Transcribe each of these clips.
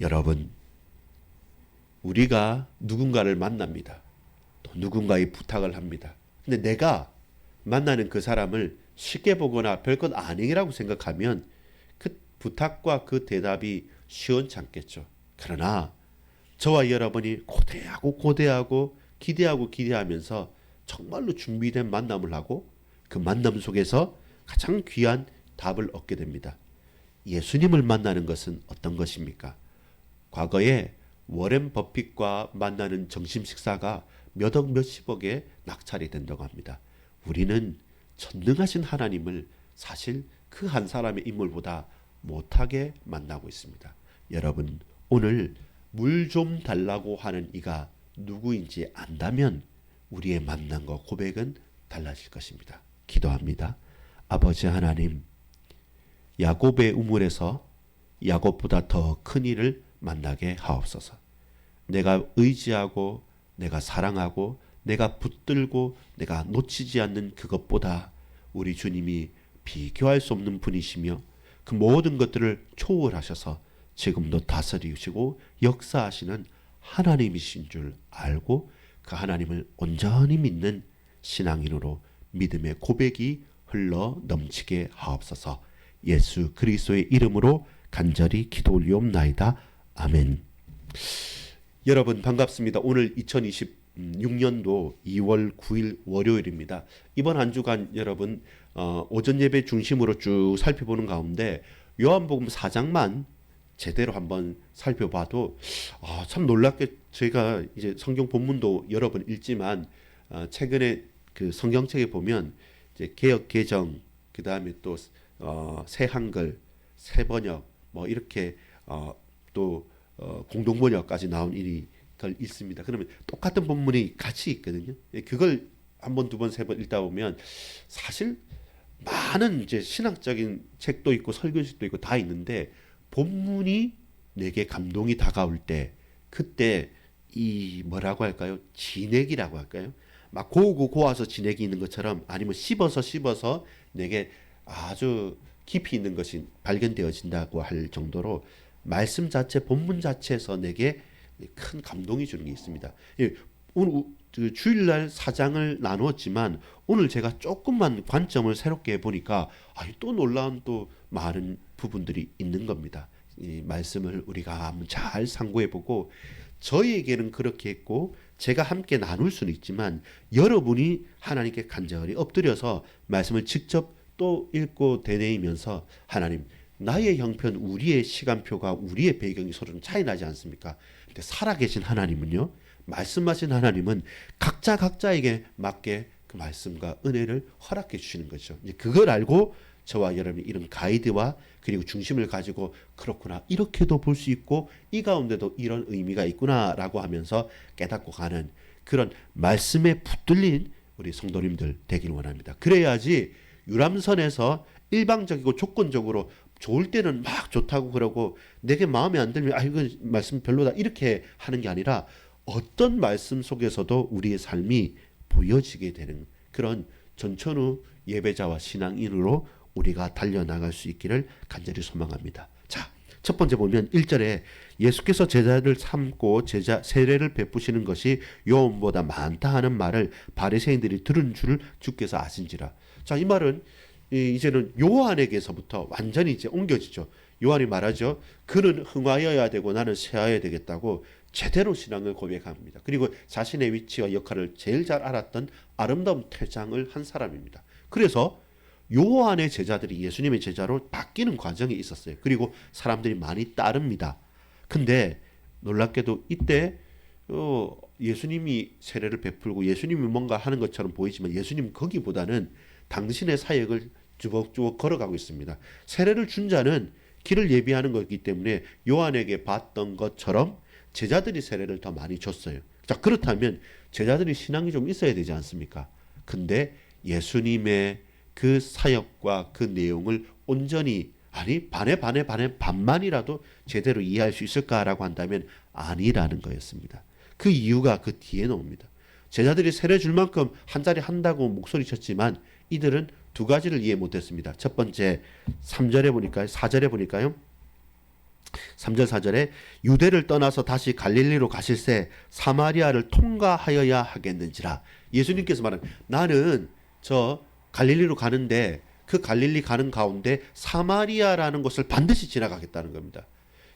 여러분, 우리가 누군가를 만납니다. 또 누군가의 부탁을 합니다. 근데 내가 만나는 그 사람을 쉽게 보거나 별것 아니라고 생각하면 그 부탁과 그 대답이 시원찮겠죠. 그러나 저와 여러분이 고대하고 기대하면서 정말로 준비된 만남을 하고 그 만남 속에서 가장 귀한 답을 얻게 됩니다. 예수님을 만나는 것은 어떤 것입니까? 과거에 워렌 버핏과 만나는 점심 식사가 몇억 몇십억에 낙찰이 된다고 합니다. 우리는 전능하신 하나님을 사실 그 한 사람의 인물보다 못하게 만나고 있습니다. 여러분, 오늘 물 좀 달라고 하는 이가 누구인지 안다면 우리의 만남과 고백은 달라질 것입니다. 기도합니다. 아버지 하나님, 야곱의 우물에서 야곱보다 더 큰 이를 만나게 하옵소서. 내가 의지하고 내가 사랑하고 내가 붙들고 내가 놓치지 않는 그것보다 우리 주님이 비교할 수 없는 분이시며 그 모든 것들을 초월하셔서 지금도 다스리시고 역사하시는 하나님이신 줄 알고 그 하나님을 온전히 믿는 신앙인으로 믿음의 고백이 흘러 넘치게 하옵소서. 예수 그리스도의 이름으로 간절히 기도 올리옵나이다. 아멘. 여러분 반갑습니다. 오늘 2026년도 2월 9일 월요일입니다. 이번 한 주간 여러분 오전 예배 중심으로 쭉 살펴보는 가운데 요한복음 4장만 제대로 한번 살펴봐도 참 놀랍게 저희가 이제 성경 본문도 여러 번 읽지만 최근에 그 성경책에 보면 이제 개역 개정 그다음에 또 새 한글 새 번역 뭐 이렇게 또 공동 번역까지 나온 일이 있습니다. 그러면 똑같은 본문이 같이 있거든요. 그걸 한 번, 두 번, 세 번 읽다 보면 사실 많은 이제 신학적인 책도 있고 설교식도 있고 다 있는데 본문이 내게 감동이 다가올 때 그때 이 뭐라고 할까요? 진액이라고 할까요? 막 고우고 고와서 진액이 있는 것처럼 아니면 씹어서 내게 아주 깊이 있는 것이 발견되어진다고 할 정도로 말씀 자체, 본문 자체에서 내게 큰 감동이 주는 게 있습니다. 오늘 주일날 사장을 나누었지만 오늘 제가 조금만 관점을 새롭게 보니까 또 놀라운 또 많은 부분들이 있는 겁니다. 이 말씀을 우리가 한번 잘 상고해보고 저희에게는 그렇게 했고 제가 함께 나눌 수는 있지만 여러분이 하나님께 간절히 엎드려서 말씀을 직접 또 읽고 되뇌이면서 하나님 나의 형편, 우리의 시간표가 우리의 배경이 서로는 차이 나지 않습니까? 근데 살아계신 하나님은요, 말씀하신 하나님은 각자에게 맞게 그 말씀과 은혜를 허락해 주시는 거죠. 이제 그걸 알고 저와 여러분이 이런 가이드와 그리고 중심을 가지고 그렇구나 이렇게도 볼 수 있고 이 가운데도 이런 의미가 있구나라고 하면서 깨닫고 가는 그런 말씀에 붙들린 우리 성도님들 되길 원합니다. 그래야지 유람선에서 일방적이고 조건적으로 좋을 때는 막 좋다고 그러고 내게 마음에 안 들면 이건 말씀 별로다 이렇게 하는 게 아니라 어떤 말씀 속에서도 우리의 삶이 보여지게 되는 그런 전천후 예배자와 신앙인으로 우리가 달려나갈 수 있기를 간절히 소망합니다. 자, 첫 번째 보면 1절에 예수께서 제자를 삼고 세례를 베푸시는 것이 요한보다 많다 하는 말을 바리새인들이 들은 줄을 주께서 아신지라. 자, 이 말은 이제는 요한에게서부터 완전히 이제 옮겨지죠. 요한이 말하죠. 그는 흥하여야 되고 나는 쇠하여야 되겠다고 제대로 신앙을 고백합니다. 그리고 자신의 위치와 역할을 제일 잘 알았던 아름다운 퇴장을 한 사람입니다. 그래서 요한의 제자들이 예수님의 제자로 바뀌는 과정이 있었어요. 그리고 사람들이 많이 따릅니다. 근데 놀랍게도 이때 예수님이 세례를 베풀고 예수님이 뭔가 하는 것처럼 보이지만 예수님은 거기보다는 당신의 사역을 주걱주걱 걸어가고 있습니다. 세례를 준 자는 길을 예비하는 거기 때문에 요한에게 봤던 것처럼 제자들이 세례를 더 많이 줬어요. 자, 그렇다면 제자들이 신앙이 좀 있어야 되지 않습니까? 근데 예수님의 그 사역과 그 내용을 온전히 반만이라도 제대로 이해할 수 있을까라고 한다면 아니라는 거였습니다. 그 이유가 그 뒤에 나옵니다. 제자들이 세례 줄 만큼 한 자리 한다고 목소리 쳤지만 이들은 두 가지를 이해 못했습니다. 첫 번째 3절에 보니까요. 4절에 보니까요. 3절 4절에 유대를 떠나서 다시 갈릴리로 가실새 사마리아를 통과하여야 하겠는지라. 예수님께서 말하는, 나는 저 갈릴리로 가는데 그 갈릴리 가는 가운데 사마리아라는 곳을 반드시 지나가겠다는 겁니다.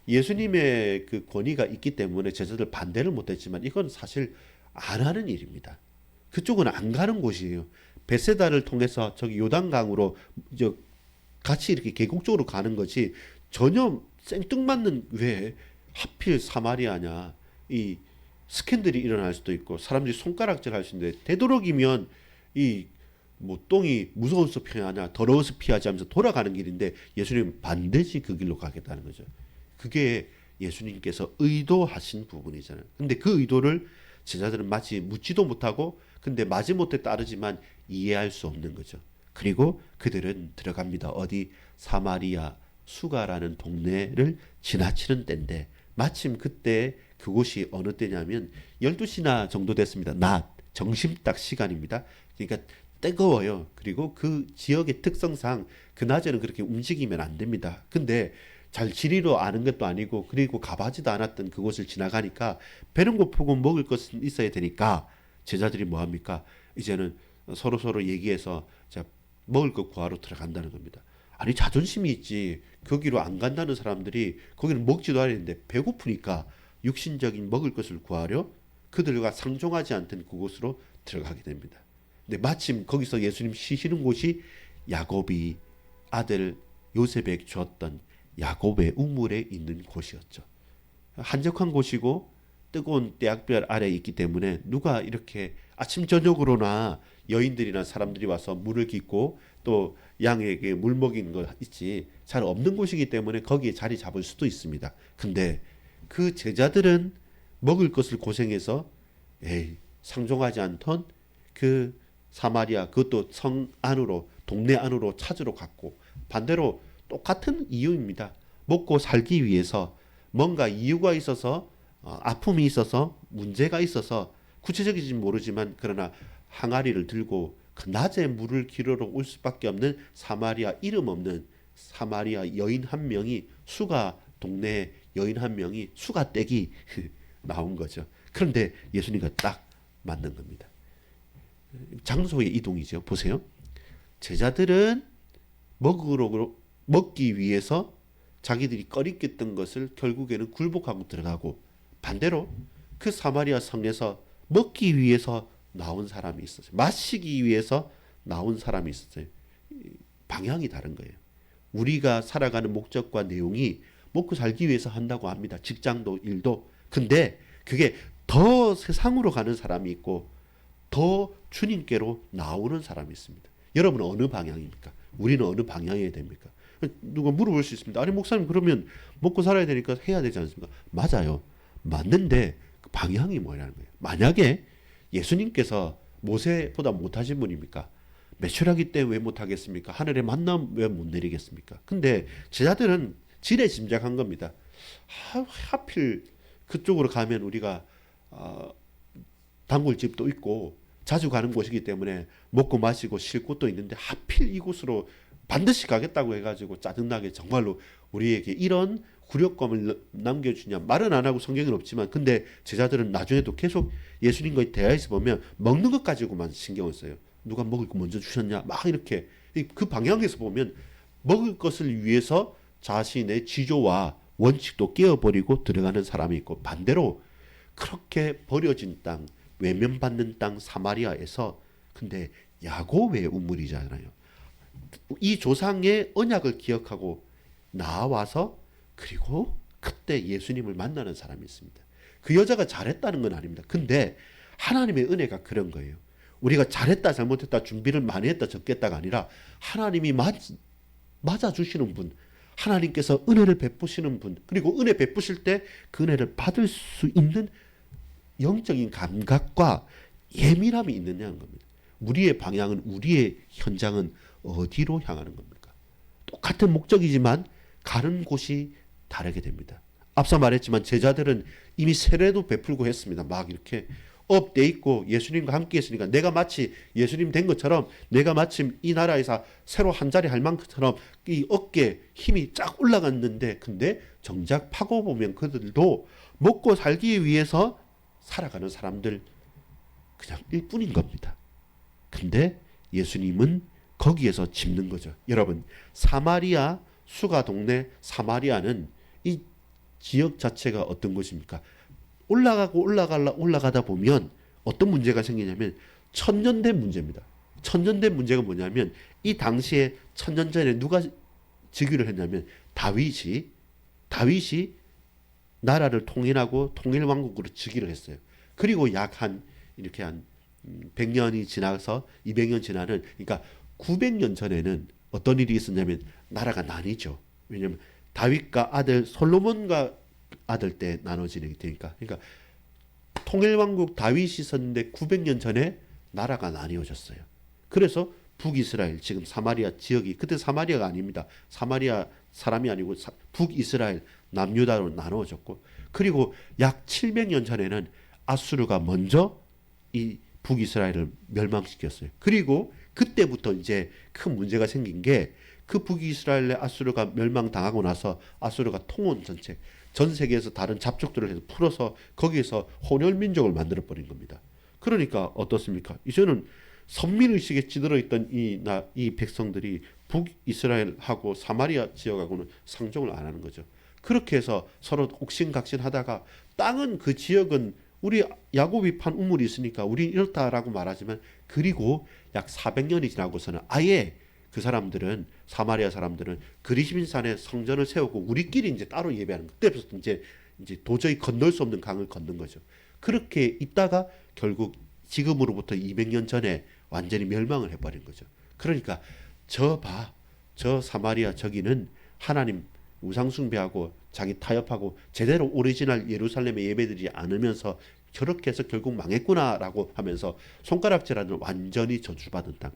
예수님의 그 권위가 있기 때문에 제자들 반대를 못했지만 이건 사실 안 하는 일입니다. 그쪽은 안 가는 곳이에요. 베세다를 통해서 저기 요단강으로 같이 이렇게 계곡 쪽으로 가는 거지, 전혀 생뚱맞는, 왜 하필 사마리아냐, 이 스캔들이 일어날 수도 있고 사람들이 손가락질 할 수 있는데, 되도록이면 이 뭐 똥이 무서워서 피하냐 더러워서 피하지 하면서 돌아가는 길인데 예수님은 반드시 그 길로 가겠다는 거죠. 그게 예수님께서 의도하신 부분이잖아요. 근데 그 의도를 제자들은 마치 묻지도 못하고, 근데 마지못해 따르지만 이해할 수 없는 거죠. 그리고 그들은 들어갑니다. 어디? 사마리아 수가라는 동네를 지나치는 때인데, 마침 그때 그곳이 어느 때냐면 12시나 정도 됐습니다. 낮 점심 딱 시간입니다. 그러니까 뜨거워요. 그리고 그 지역의 특성상 그 낮에는 그렇게 움직이면 안 됩니다. 근데 잘 지리로 아는 것도 아니고, 그리고 가보지도 않았던 그곳을 지나가니까 배는 고프고 먹을 것은 있어야 되니까 제자들이 뭐 합니까? 이제는 서로 얘기해서 자, 먹을 것 구하러 들어간다는 겁니다. 아니, 자존심이 있지. 거기로 안 간다는 사람들이 거기는 먹지도 않았는데 배고프니까 육신적인 먹을 것을 구하려 그들과 상종하지 않던 그곳으로 들어가게 됩니다. 근데 마침 거기서 예수님 쉬시는 곳이 야곱이 아들 요셉에게 주었던 야곱의 우물에 있는 곳이었죠. 한적한 곳이고 뜨거운 대학별 아래에 있기 때문에 누가 이렇게 아침 저녁으로나 여인들이나 사람들이 와서 물을 깃고 또 양에게 물 먹이는 거 있지 잘 없는 곳이기 때문에 거기에 자리 잡을 수도 있습니다. 근데 그 제자들은 먹을 것을 고생해서 상종하지 않던 그 사마리아, 그것도 성 안으로, 동네 안으로 찾으러 갔고, 반대로 똑같은 이유입니다. 먹고 살기 위해서 뭔가 이유가 있어서, 아픔이 있어서, 문제가 있어서, 구체적이진 모르지만 그러나 항아리를 들고 그 낮에 물을 기르러 올 수밖에 없는 사마리아, 이름 없는 사마리아 여인 한 명이, 수가 동네 여인 한 명이 수가 떼기 나온 거죠. 그런데 예수님과 딱 맞는 겁니다. 장소의 이동이죠. 보세요. 제자들은 먹기 위해서 자기들이 꺼리꼈던 것을 결국에는 굴복하고 들어가고, 반대로 그 사마리아 성에서 먹기 위해서 나온 사람이 있었어요. 마시기 위해서 나온 사람이 있었어요. 방향이 다른 거예요. 우리가 살아가는 목적과 내용이 먹고 살기 위해서 한다고 합니다. 직장도 일도. 근데 그게 더 세상으로 가는 사람이 있고 더 주님께로 나오는 사람이 있습니다. 여러분은 어느 방향입니까? 우리는 어느 방향이어야 됩니까? 누가 물어볼 수 있습니다. 아니 목사님, 그러면 먹고 살아야 되니까 해야 되지 않습니까? 맞아요. 맞는데 그 방향이 뭐라는 거예요. 만약에 예수님께서 모세보다 못하신 분입니까? 메추라기 때 왜 못하겠습니까? 하늘의 만남 왜 못 내리겠습니까? 근데 제자들은 지레 짐작한 겁니다. 하필 그쪽으로 가면 우리가 단골집도 있고 자주 가는 곳이기 때문에 먹고 마시고 쉴 곳도 있는데 하필 이곳으로 반드시 가겠다고 해가지고 짜증나게 정말로 우리에게 이런 굴욕감을 남겨주냐. 말은 안 하고 성경은 없지만, 근데 제자들은 나중에도 계속 예수님과의 대화에서 보면 먹는 것 가지고만 신경을 써요. 누가 먹을 거 먼저 주셨냐 막 이렇게. 그 방향에서 보면 먹을 것을 위해서 자신의 지조와 원칙도 깨어버리고 들어가는 사람이 있고, 반대로 그렇게 버려진 땅, 외면받는 땅 사마리아에서, 근데 야곱의 우물이잖아요. 이 조상의 언약을 기억하고 나와서, 그리고 그때 예수님을 만나는 사람이 있습니다. 그 여자가 잘했다는 건 아닙니다. 근데 하나님의 은혜가 그런 거예요. 우리가 잘했다 잘못했다 준비를 많이 했다 적겠다가 아니라 하나님이 맞아주시는 분, 하나님께서 은혜를 베푸시는 분, 그리고 은혜 베푸실 때 그 은혜를 받을 수 있는 영적인 감각과 예민함이 있느냐는 겁니다. 우리의 방향은, 우리의 현장은 어디로 향하는 겁니까? 똑같은 목적이지만 가는 곳이 다르게 됩니다. 앞서 말했지만 제자들은 이미 세례도 베풀고 했습니다. 막 이렇게 업돼 있고 예수님과 함께 했으니까 내가 마치 예수님 된 것처럼 내가 마침 이 나라에서 새로 한 자리 할 만큼처럼 이 어깨에 힘이 쫙 올라갔는데 근데 정작 파고 보면 그들도 먹고 살기 위해서 살아가는 사람들 그냥 일뿐인 겁니다. 근데 예수님은 거기에서 짚는 거죠. 여러분, 사마리아 수가 동네 사마리아는 이 지역 자체가 어떤 곳입니까? 올라가다 보면 어떤 문제가 생기냐면 천년된 문제입니다. 천년된 문제가 뭐냐면 이 당시에 천년 전에 누가 즉위를 했냐면 다윗이 나라를 통일하고 통일왕국으로 즉위를 했어요. 그리고 약 한 이렇게 한 100년이 지나서 200년 지나는 그러니까 900년 전에는 어떤 일이 있었냐면 나라가 나뉘죠. 왜냐하면 다윗과 아들 솔로몬과 아들 때 나눠지게 되니까. 그러니까 통일왕국 다윗이 있었는데 900년 전에 나라가 나뉘어졌어요. 그래서 북이스라엘 지금 사마리아 지역이 그때 사마리아가 아닙니다. 사마리아 사람이 아니고 북이스라엘 남유다로 나누어졌고 그리고 약 700년 전에는 아수르가 먼저 이 북이스라엘을 멸망시켰어요. 그리고 그때부터 이제 큰 문제가 생긴 게 그 북이스라엘의 아수르가 멸망당하고 나서 아수르가 통원 전체 전 세계에서 다른 잡족들을 해서 풀어서 거기에서 혼혈 민족을 만들어 버린 겁니다. 그러니까 어떻습니까? 이제는 선민의식에 찌들어 있던 이 백성들이 북이스라엘하고 사마리아 지역하고는 상종을 안 하는 거죠. 그렇게 해서 서로 옥신각신하다가 땅은 그 지역은 우리 야곱이 판 우물이 있으니까 우린 이렇다라고 말하지만 그리고 약 400년이 지나고서는 아예 그 사람들은 사마리아 사람들은 그리심산에 성전을 세우고 우리끼리 이제 따로 예배하는 거. 그때부터 이제 도저히 건널 수 없는 강을 건넌 거죠. 그렇게 있다가 결국 지금으로부터 200년 전에 완전히 멸망을 해버린 거죠. 그러니까 저 사마리아 저기는 하나님 우상숭배하고 자기 타협하고 제대로 오리지널 예루살렘에 예배드리지 않으면서 저렇게 해서 결국 망했구나라고 하면서 손가락질하는 완전히 저주받은 땅.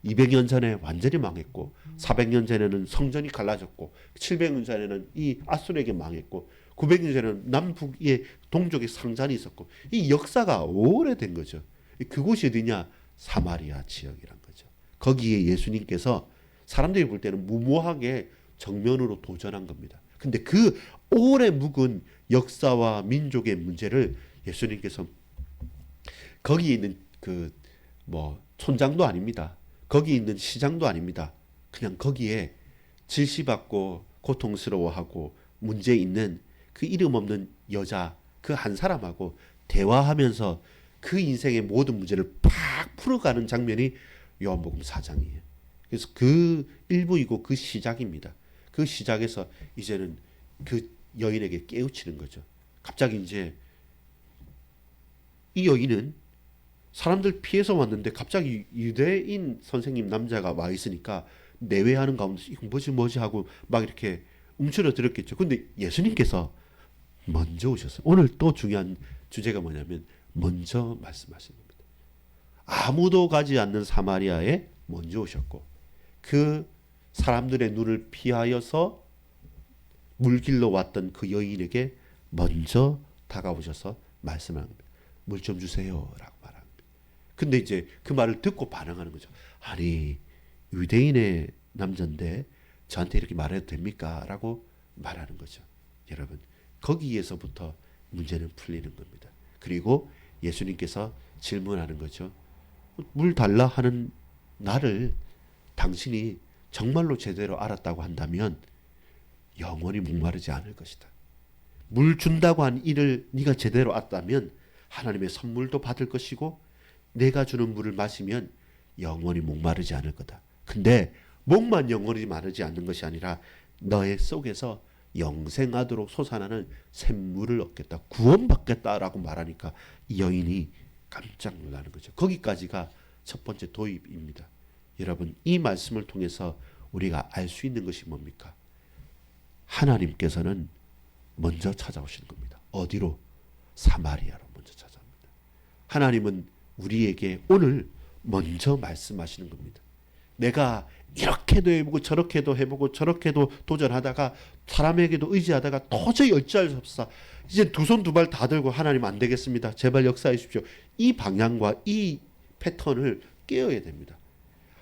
200년 전에 완전히 망했고 400년 전에는 성전이 갈라졌고 700년 전에는 이 아수르에게 망했고 900년 전에는 남북의 동족의 상잔이 있었고 이 역사가 오래된 거죠. 그곳이 어디냐? 사마리아 지역이란 거죠. 거기에 예수님께서 사람들이 볼 때는 무모하게 정면으로 도전한 겁니다. 근데 그 오래 묵은 역사와 민족의 문제를 예수님께서 거기에 있는 그 촌장도 아닙니다. 거기 있는 시장도 아닙니다. 그냥 거기에 질시받고 고통스러워하고 문제 있는 그 이름 없는 여자 그 한 사람하고 대화하면서 그 인생의 모든 문제를 팍 풀어가는 장면이 요한복음 4장이에요. 그래서 그 일부이고 그 시작입니다. 그 시작에서 이제는 그 여인에게 깨우치는 거죠. 갑자기 이제 이 여인은 사람들 피해서 왔는데 갑자기 유대인 선생님 남자가 와 있으니까 내외하는 가운데 이거 뭐지 하고 막 이렇게 움츠러들었겠죠. 근데 예수님께서 먼저 오셨어요. 오늘 또 중요한 주제가 뭐냐면 먼저 말씀하신 겁니다. 아무도 가지 않는 사마리아에 먼저 오셨고 그 사람들의 눈을 피하여서 물길로 왔던 그 여인에게 먼저 다가오셔서 말씀합니다. 물 좀 주세요 라고 말합니다. 근데 이제 그 말을 듣고 반응하는 거죠. 아니 유대인의 남자인데 저한테 이렇게 말해도 됩니까? 라고 말하는 거죠. 여러분 거기에서부터 문제는 풀리는 겁니다. 그리고 예수님께서 질문하는 거죠. 물 달라 하는 나를 당신이 정말로 제대로 알았다고 한다면 영원히 목마르지 않을 것이다. 물 준다고 한 일을 네가 제대로 알았다면 하나님의 선물도 받을 것이고 내가 주는 물을 마시면 영원히 목마르지 않을 거다. 근데 목만 영원히 마르지 않는 것이 아니라 너의 속에서 영생하도록 솟아나는 샘물을 얻겠다. 구원받겠다라고 말하니까 이 여인이 깜짝 놀라는 거죠. 거기까지가 첫 번째 도입입니다. 여러분 이 말씀을 통해서 우리가 알 수 있는 것이 뭡니까? 하나님께서는 먼저 찾아오시는 겁니다. 어디로? 사마리아로 먼저 찾아옵니다. 하나님은 우리에게 오늘 먼저 말씀하시는 겁니다. 내가 이렇게도 해보고 저렇게도 해보고 저렇게도 도전하다가 사람에게도 의지하다가 도저히 어찌할 수 없어. 이제 두 손 두 발 다 들고 하나님 안 되겠습니다. 제발 역사해 주십시오. 이 방향과 이 패턴을 깨어야 됩니다.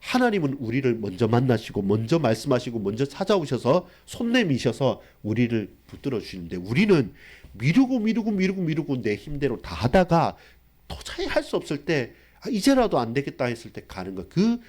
하나님은 우리를 먼저 만나시고 먼저 말씀하시고 먼저 찾아오셔서 손 내미셔서 우리를 붙들어 주시는데 우리는 미루고 내 힘대로 다 하다가 도저히 할 수 없을 때 이제라도 안 되겠다 했을 때 가는 것. 그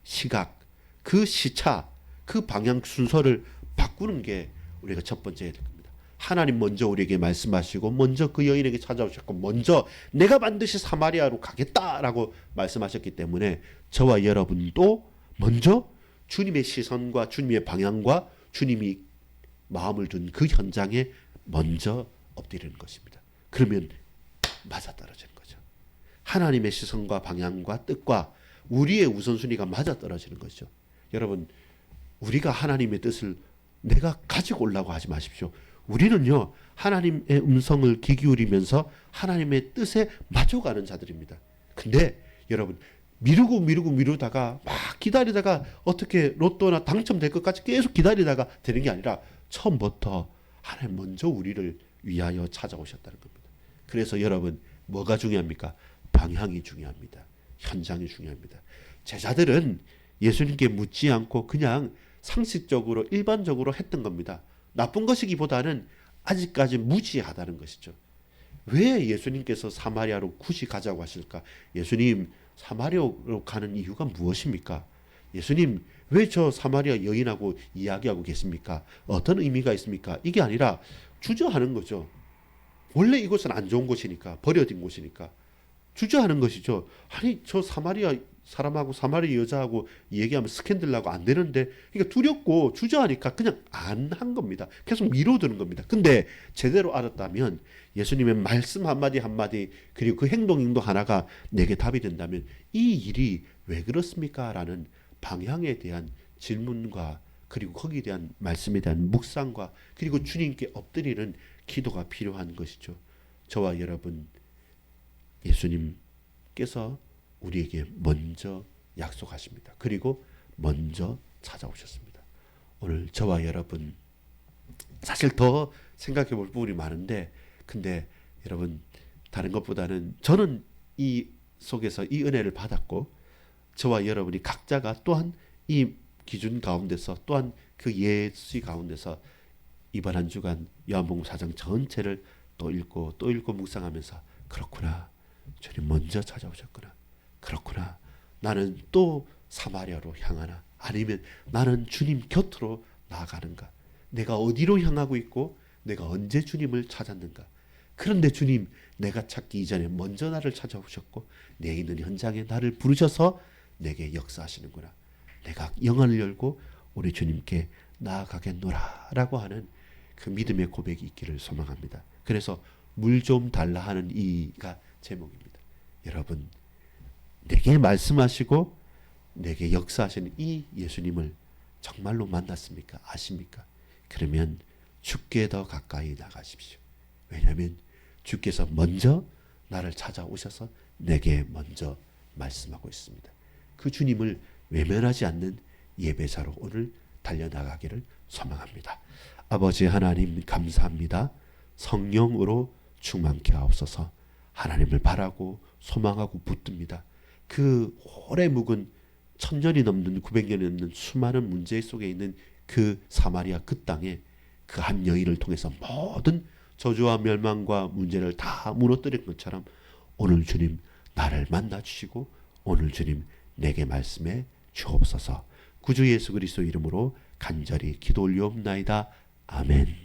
시각, 그 시차, 그 방향 순서를 바꾸는 게 우리가 첫 번째 해야 될 겁니다. 하나님 먼저 우리에게 말씀하시고 먼저 그 여인에게 찾아오셨고 먼저 내가 반드시 사마리아로 가겠다라고 말씀하셨기 때문에 저와 여러분도 먼저 주님의 시선과 주님의 방향과 주님이 마음을 둔 그 현장에 먼저 엎드리는 것입니다. 그러면 맞아떨어지는 거죠. 하나님의 시선과 방향과 뜻과 우리의 우선순위가 맞아떨어지는 거죠. 여러분, 우리가 하나님의 뜻을 내가 가지고 오려고 하지 마십시오. 우리는요, 하나님의 음성을 귀 기울이면서 하나님의 뜻에 맞춰가는 자들입니다. 근데 여러분, 미루다가 막 기다리다가 어떻게 로또나 당첨될 것까지 계속 기다리다가 되는 게 아니라 처음부터 하나님 먼저 우리를 위하여 찾아오셨다는 겁니다. 그래서 여러분, 뭐가 중요합니까? 방향이 중요합니다. 현장이 중요합니다. 제자들은 예수님께 묻지 않고 그냥 상식적으로 일반적으로 했던 겁니다. 나쁜 것이기보다는 아직까지 무지하다는 것이죠. 왜 예수님께서 사마리아로 굳이 가자고 하실까? 예수님, 사마리아로 가는 이유가 무엇입니까? 예수님, 왜 저 사마리아 여인하고 이야기하고 계십니까? 어떤 의미가 있습니까? 이게 아니라 주저하는 거죠. 원래 이곳은 안 좋은 곳이니까, 버려진 곳이니까 주저하는 것이죠. 아니, 저 사마리아 사람하고 사마리아 여자하고 얘기하면 스캔들 나고 안 되는데, 그러니까 두렵고 주저하니까 그냥 안 한 겁니다. 계속 미뤄두는 겁니다. 근데 제대로 알았다면 예수님의 말씀 한마디 한마디 그리고 그 행동 하나가 내게 답이 된다면 이 일이 왜 그렇습니까? 라는 방향에 대한 질문과 그리고 거기에 대한 말씀에 대한 묵상과 그리고 주님께 엎드리는 기도가 필요한 것이죠. 저와 여러분, 예수님께서 우리에게 먼저 약속하십니다. 그리고 먼저 찾아오셨습니다. 오늘 저와 여러분, 사실 더 생각해 볼 부분이 많은데, 근데 여러분, 다른 것보다는 저는 이 속에서 이 은혜를 받았고, 저와 여러분이 각자가 또한 이 기준 가운데서 또한 그 예시 가운데서 이번 한 주간 요한복음 4장 전체를 또 읽고 묵상하면서 그렇구나, 주님 먼저 찾아오셨구나, 그렇구나, 나는 또 사마리아로 향하나, 아니면 나는 주님 곁으로 나아가는가, 내가 어디로 향하고 있고 내가 언제 주님을 찾았는가. 그런데 주님, 내가 찾기 이전에 먼저 나를 찾아오셨고 내 있는 현장에 나를 부르셔서 내게 역사하시는구나. 내가 영안을 열고 우리 주님께 나아가겠노라 라고 하는 그 믿음의 고백이 있기를 소망합니다. 그래서 물 좀 달라 하는 이가 제목입니다. 여러분, 내게 말씀하시고 내게 역사하시는 이 예수님을 정말로 만났습니까? 아십니까? 그러면 주께 더 가까이 나가십시오. 왜냐하면 주께서 먼저 나를 찾아오셔서 내게 먼저 말씀하고 있습니다. 그 주님을 외면하지 않는 예배자로 오늘 달려나가기를 소망합니다. 아버지 하나님, 감사합니다. 성령으로 충만케 하옵소서. 하나님을 바라고 소망하고 붙듭니다. 그 오래 묵은 1000년이 넘는 900년이 넘는 수많은 문제 속에 있는 그 사마리아 그 땅에 그 한 여인을 통해서 모든 저주와 멸망과 문제를 다 무너뜨린 것처럼 오늘 주님 나를 만나 주시고 오늘 주님 내게 말씀해 주옵소서. 구주 예수 그리스도 이름으로 간절히 기도 올리옵나이다. 아멘.